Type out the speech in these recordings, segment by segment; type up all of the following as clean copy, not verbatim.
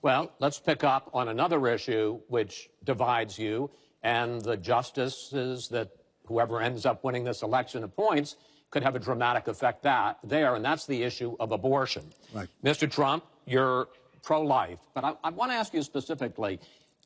Well, let's pick up on another issue which divides you and the justices that whoever ends up winning this election appoints could have a dramatic effect there, and that's the issue of abortion. Right. Mr. Trump, you're pro-life, but I want to ask you specifically,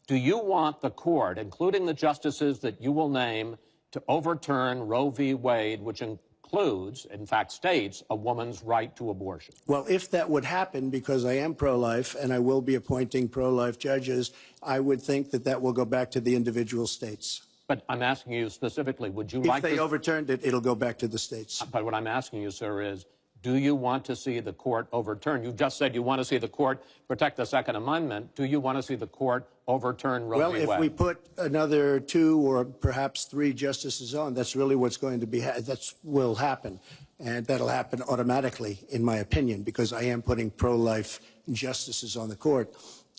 do you want the court, including the justices that you will name, to overturn Roe v. Wade, which includes, in fact, states a woman's right to abortion? Well, if that would happen, because I am pro-life and I will be appointing pro-life judges, I would think that that will go back to the individual states. But I'm asking you specifically, would you If they overturned it, it'll go back to the states. But what I'm asking you, sir, is do you want to see the court overturn? You just said you want to see the court protect the Second Amendment. Do you want to see the court overturn Roe v. Wade? Well, if we put another 2 or perhaps 3 justices on, that's really what's going to be, that will happen. And that'll happen automatically, in my opinion, because I am putting pro-life justices on the court.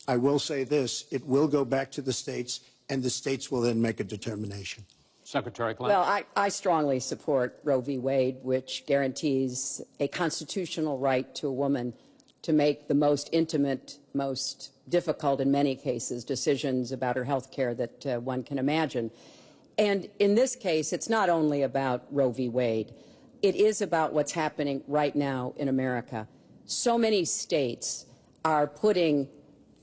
I will say this, it will go back to the states, and the states will then make a determination. Secretary Clinton. Well, I strongly support Roe v. Wade, which guarantees a constitutional right to a woman to make the most intimate, most difficult in many cases, decisions about her health care that one can imagine. And in this case, it's not only about Roe v. Wade. It is about what's happening right now in America. So many states are putting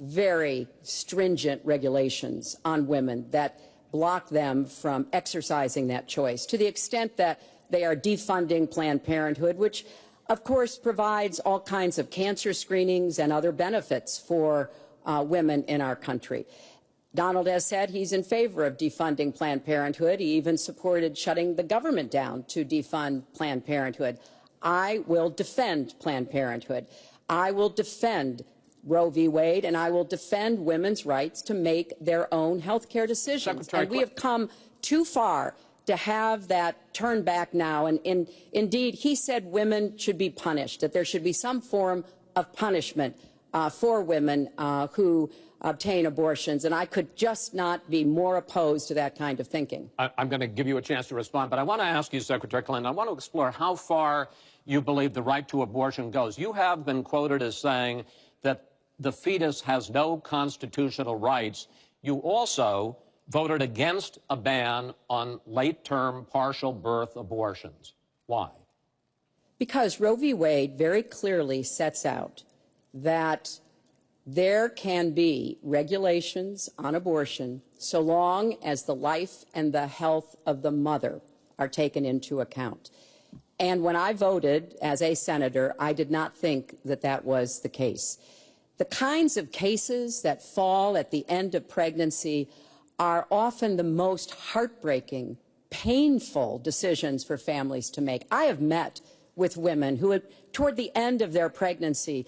very stringent regulations on women that block them from exercising that choice, to the extent that they are defunding Planned Parenthood, which, of course, provides all kinds of cancer screenings and other benefits for women in our country. Donald has said he's in favor of defunding Planned Parenthood. He even supported shutting the government down to defund Planned Parenthood. I will defend Planned Parenthood. I will defend Roe v. Wade, and I will defend women's rights to make their own health care decisions. And we have come too far to have that turned back now. And indeed, he said women should be punished, that there should be some form of punishment for women who obtain abortions. And I could just not be more opposed to that kind of thinking. I'm going to give you a chance to respond, but I want to ask you, Secretary Clinton, I want to explore how far you believe the right to abortion goes. You have been quoted as saying that the fetus has no constitutional rights. You also voted against a ban on late-term partial birth abortions. Why? Because Roe v. Wade very clearly sets out that there can be regulations on abortion so long as the life and the health of the mother are taken into account. And when I voted as a senator, I did not think that that was the case. The kinds of cases that fall at the end of pregnancy are often the most heartbreaking, painful decisions for families to make. I have met with women who, toward the end of their pregnancy,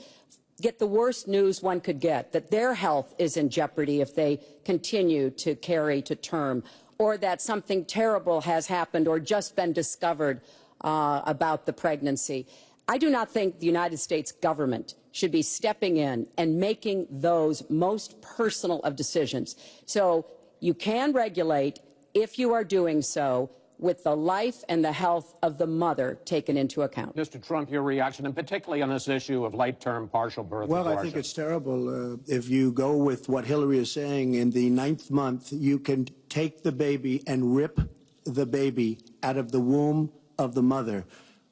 get the worst news one could get, that their health is in jeopardy if they continue to carry to term, or that something terrible has happened or just been discovered about the pregnancy. I do not think the United States government should be stepping in and making those most personal of decisions. So you can regulate, if you are doing so, with the life and the health of the mother taken into account. Mr. Trump, your reaction, and particularly on this issue of late-term partial birth abortion. Well, I think it's terrible. If you go with what Hillary is saying, in the 9th month, you can take the baby and rip the baby out of the womb of the mother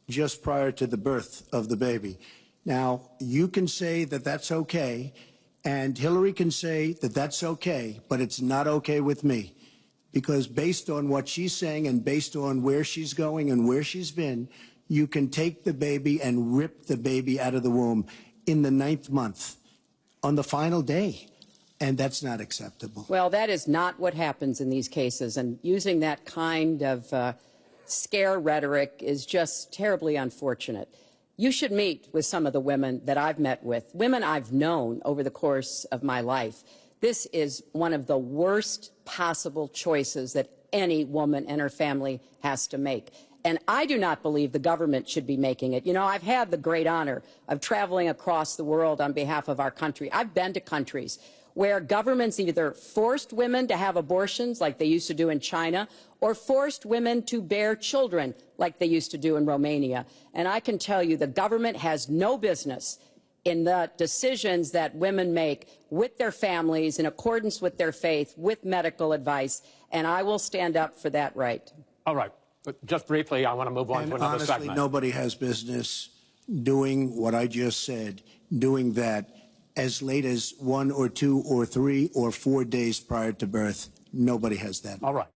just prior to the birth of the baby. Now, you can say that that's okay, and Hillary can say that that's okay, but it's not okay with me. Because based on what she's saying and based on where she's going and where she's been, you can take the baby and rip the baby out of the womb in the 9th month on the final day. And that's not acceptable. Well, that is not what happens in these cases. And using that kind of scare rhetoric is just terribly unfortunate. You should meet with some of the women that I've met with, women I've known over the course of my life. This is one of the worst possible choices that any woman and her family has to make. And I do not believe the government should be making it. You know, I've had the great honor of traveling across the world on behalf of our country. I've been to countries where governments either forced women to have abortions like they used to do in China, or forced women to bear children like they used to do in Romania. And I can tell you the government has no business in the decisions that women make with their families in accordance with their faith, with medical advice, and I will stand up for that right. All right. But just briefly, I want to move on to another honestly, segment. Nobody has business doing what I just said, doing that as late as 1 or 2 or 3 or 4 days prior to birth. Nobody has that. All right.